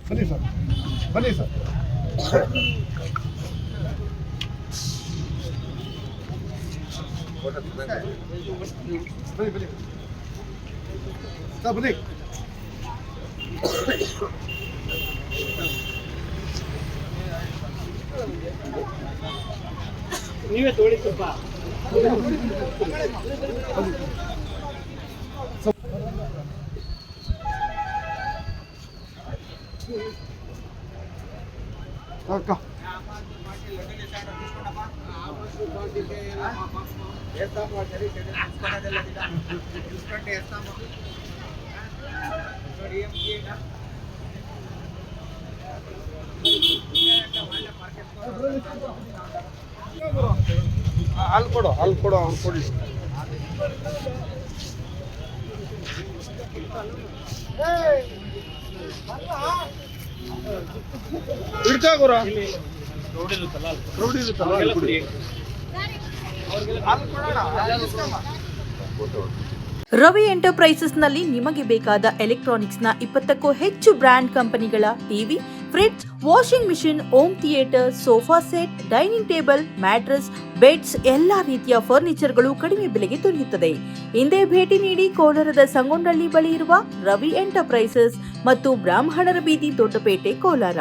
ಬನ್ನಿ ಸರ್, ಬನ್ನಿ ಸರ್. ಬನ್ನಿ ಬನ್ನಿ ಸರ್, ಬನ್ನಿ. ನೀವೇ ತೋಳಿ ಸ್ವಲ್ಪ. ಅಕ್ಕ ಅಲ್ಲಿ ಕೊಡು ಅವ್ರು ಕೊಡಿ. ಇಡ್ತಾ ಗುರು ರೌಡಿ ಇರುತ್ತಲ್ಲ. ರವಿ ಎಂಟರ್ಪ್ರೈಸಸ್ನಲ್ಲಿ ನಿಮಗೆ ಬೇಕಾದ ಎಲೆಕ್ಟ್ರಾನಿಕ್ಸ್ನ 20ಕ್ಕೂ ಹೆಚ್ಚು ಬ್ರ್ಯಾಂಡ್ ಕಂಪನಿಗಳ TV, fridge, washing machine, home theatre, sofa set, dining table, mattress, beds ಎಲ್ಲಾ ರೀತಿಯ ಫರ್ನಿಚರ್ಗಳು ಕಡಿಮೆ ಬೆಲೆಗೆ ದೊರೆಯುತ್ತದೆ. ಹಿಂದೆ ಭೇಟಿ ನೀಡಿ ಕೋಲಾರದ ಸಂಗೊಂಡಳ್ಳಿ ಬಳಿ ಇರುವ ರವಿ ಎಂಟರ್ಪ್ರೈಸಸ್ ಮತ್ತು ಬ್ರಾಹ್ಮಣರ ಬೀದಿ, ದೊಡ್ಡಪೇಟೆ, ಕೋಲಾರ.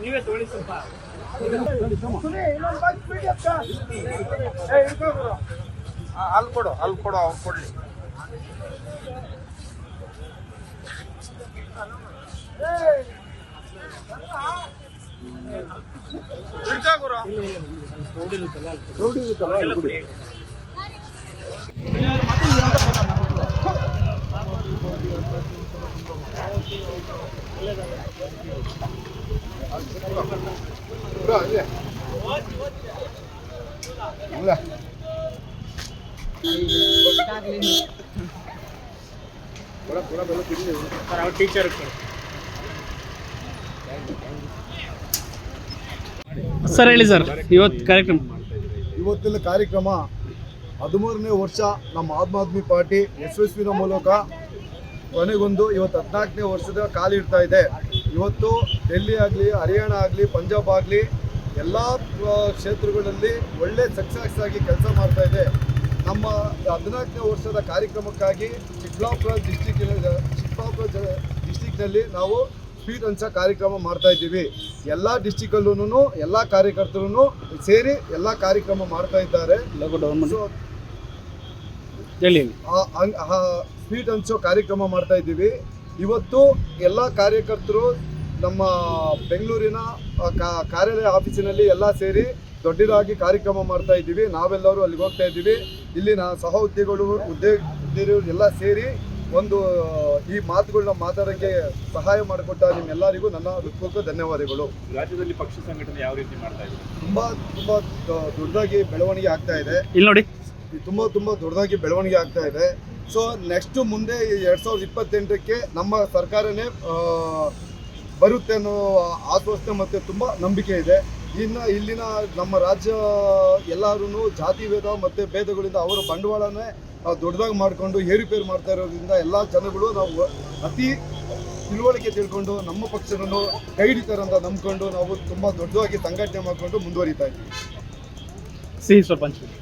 ನೀವೇ ತೋಳಿ ಸ್ವಲ್ಪ. ಅಲ್ಲಿ ಕೊಡು ಅವ್ರು ಕೊಡ್ಲಿ. ಇಡ್ತಾ ಗುರು ರೌಡಿ ಇರುತ್ತಲ್ಲ ಅಲ್ಲಿ ಕೊಡಿ. ಟೀಚರ್ ಸರ್ ಹೇಳಿ ಸರ್. ಇವತ್ತಿನ ಕಾರ್ಯಕ್ರಮ 13ನೇ ವರ್ಷ ನಮ್ಮ ಆಮ್ ಆದ್ಮಿ ಪಾರ್ಟಿ ಯಶಸ್ವಿನ ಮೂಲಕ ಕೊನೆಗೊಂದು ಇವತ್ತು 14ನೇ ವರ್ಷದ ಕಾಲಿಡ್ತಾ ಇದೆ. ಇವತ್ತು ಡೆಲ್ಲಿ ಆಗಲಿ, ಹರಿಯಾಣ ಆಗಲಿ, ಪಂಜಾಬ್ ಆಗಲಿ ಎಲ್ಲ ಕ್ಷೇತ್ರಗಳಲ್ಲಿ ಒಳ್ಳೆ ಸಕ್ಸಸ್ ಆಗಿ ಕೆಲಸ ಮಾಡ್ತಾ ಇದೆ. ನಮ್ಮ 14ನೇ ವರ್ಷದ ಕಾರ್ಯಕ್ರಮಕ್ಕಾಗಿ ಚಿಕ್ಕಬಳ್ಳಾಪುರ ಡಿಸ್ಟಿಕ್ನಲ್ಲಿ ನಾವು ಸ್ವೀಟ್ ಹಂಚೋ ಕಾರ್ಯಕ್ರಮ ಮಾಡ್ತಾ ಇದ್ದೀವಿ. ಎಲ್ಲ ಡಿಸ್ಟಿಕಲ್ಲೂ ಎಲ್ಲ ಕಾರ್ಯಕರ್ತರು ಸೇರಿ ಎಲ್ಲ ಕಾರ್ಯಕ್ರಮ ಮಾಡ್ತಾ ಇದ್ದಾರೆ. ಸ್ವೀಟ್ ಹಂಚೋ ಕಾರ್ಯಕ್ರಮ ಮಾಡ್ತಾ ಇದ್ದೀವಿ. ಇವತ್ತು ಎಲ್ಲ ಕಾರ್ಯಕರ್ತರು ನಮ್ಮ ಬೆಂಗಳೂರಿನ ಕಾರ್ಯಾಲಯ ಆಫೀಸಿನಲ್ಲಿ ಎಲ್ಲ ಸೇರಿ ದೊಡ್ಡದಾಗಿ ಕಾರ್ಯಕ್ರಮ ಮಾಡ್ತಾ ಇದ್ದೀವಿ. ನಾವೆಲ್ಲರೂ ಅಲ್ಲಿಗೆ ಹೋಗ್ತಾ ಇದ್ದೀವಿ. ಇಲ್ಲಿನ ಸಹ ಉದ್ಯೋಗಿಗಳು ಎಲ್ಲ ಸೇರಿ ಒಂದು ಈ ಮಾತುಗಳನ್ನ ಮಾತಾಡೋಕ್ಕೆ ಸಹಾಯ ಮಾಡಿಕೊಟ್ಟ ನಿಮ್ಮೆಲ್ಲರಿಗೂ ನನ್ನ ಹೃತ್ಪೂರ್ವಕ ಧನ್ಯವಾದಗಳು. ರಾಜ್ಯದಲ್ಲಿ ಪಕ್ಷ ಸಂಘಟನೆ ಯಾವ ರೀತಿ ಮಾಡ್ತಾ ಇದೆ? ತುಂಬ ದೊಡ್ಡದಾಗಿ ಬೆಳವಣಿಗೆ ಆಗ್ತಾ ಇದೆ. ಇಲ್ಲಿ ನೋಡಿ, ತುಂಬ ದೊಡ್ಡದಾಗಿ ಬೆಳವಣಿಗೆ ಆಗ್ತಾ ಇದೆ. ಸೊ ನೆಕ್ಸ್ಟ್ ಮುಂದೆ 2028ಕ್ಕೆ ನಮ್ಮ ಸರ್ಕಾರನೇ ಬರುತ್ತೆ ಅನ್ನೋ ಆಶ್ವಾಸನೆ ಮತ್ತು ತುಂಬ ನಂಬಿಕೆ ಇದೆ. ಇನ್ನು ಇಲ್ಲಿನ ನಮ್ಮ ರಾಜ್ಯ ಎಲ್ಲರೂ ಜಾತಿ ಭೇದ ಮತ್ತು ಭೇದಗಳಿಂದ ಅವರ ಬಂಡವಾಳನೇ ದೊಡ್ಡದಾಗಿ ಮಾಡಿಕೊಂಡು ಏರುಪೇರು ಮಾಡ್ತಾ ಇರೋದ್ರಿಂದ ಎಲ್ಲ ಜನಗಳು ನಾವು ಅತಿ ತಿಳುವಳಿಕೆ ತಿಳ್ಕೊಂಡು ನಮ್ಮ ಪಕ್ಷವನ್ನು ಕೈ ಹಿಡಿತಾರಂತ ನಂಬ್ಕೊಂಡು ನಾವು ತುಂಬ ದೊಡ್ಡದಾಗಿ ಸಂಘಟನೆ ಮಾಡಿಕೊಂಡು ಮುಂದುವರಿತಾ ಇದ್ದೀವಿ. ಸಿಹಿ ಸ್ವಲ್ಪ ಹಂಚ್ಬಿಡಿ.